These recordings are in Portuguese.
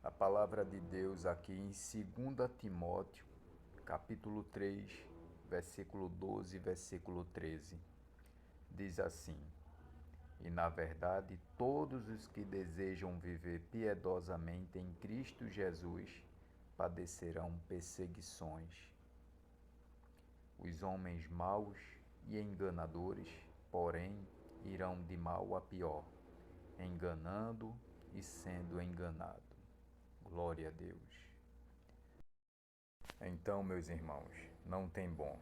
A palavra de Deus aqui em 2 Timóteo, capítulo 3, versículo 12 e versículo 13. Diz assim: E na verdade, todos os que desejam viver piedosamente em Cristo Jesus padecerão perseguições. Os homens maus e enganadores, porém, irão de mal a pior, enganando e sendo enganado. Glória a Deus. Então, meus irmãos, não tem bom.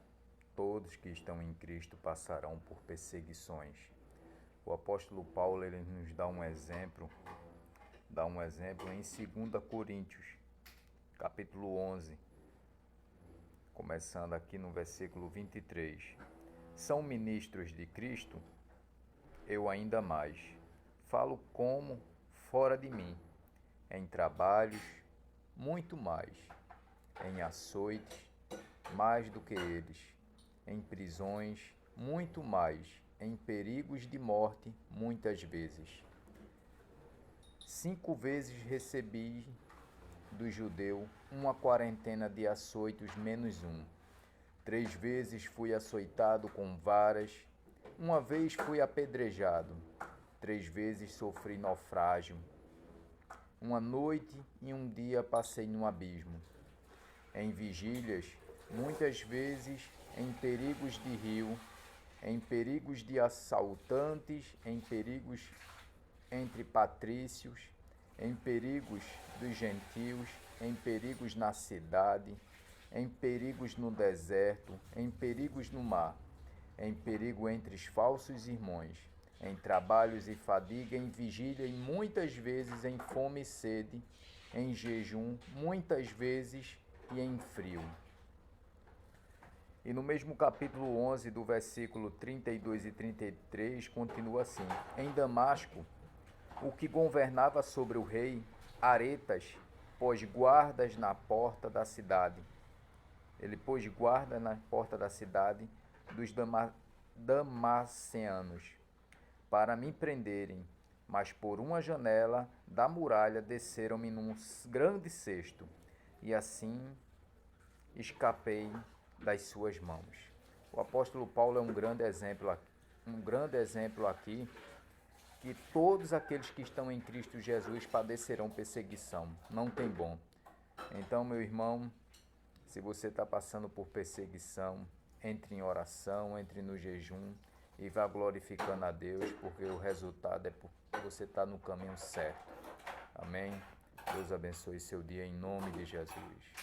Todos que estão em Cristo passarão por perseguições. O apóstolo Paulo ele nos dá um exemplo em 2 Coríntios, capítulo 11, começando aqui no versículo 23. São ministros de Cristo? Eu ainda mais. Falo como fora de mim, em trabalhos, muito mais, em açoites, mais do que eles, em prisões, muito mais, em perigos de morte, muitas vezes. 5 vezes recebi do judeu uma quarentena de açoitos menos um. 3 vezes fui açoitado com varas, uma vez fui apedrejado, 3 vezes sofri naufrágio. Uma noite e um dia passei no abismo. Em vigílias, muitas vezes em perigos de rio, em perigos de assaltantes, em perigos entre patrícios, em perigos dos gentios, em perigos na cidade, em perigos no deserto, em perigos no mar, em perigo entre os falsos irmãos, em trabalhos e fadiga, em vigília e muitas vezes em fome e sede, em jejum, muitas vezes e em frio. E no mesmo capítulo 11, do versículo 32 e 33, continua assim: Em Damasco, o que governava sobre o rei, Aretas, pôs guardas na porta da cidade. Ele pôs guarda na porta da cidade dos damascenos, para me prenderem, mas por uma janela da muralha desceram-me num grande cesto, e assim escapei das suas mãos. O apóstolo Paulo é um grande exemplo aqui, que todos aqueles que estão em Cristo Jesus padecerão perseguição. Não tem bom. Então, meu irmão, se você está passando por perseguição, entre em oração, entre no jejum e vá glorificando a Deus, porque o resultado é porque você está no caminho certo. Amém? Deus abençoe seu dia em nome de Jesus.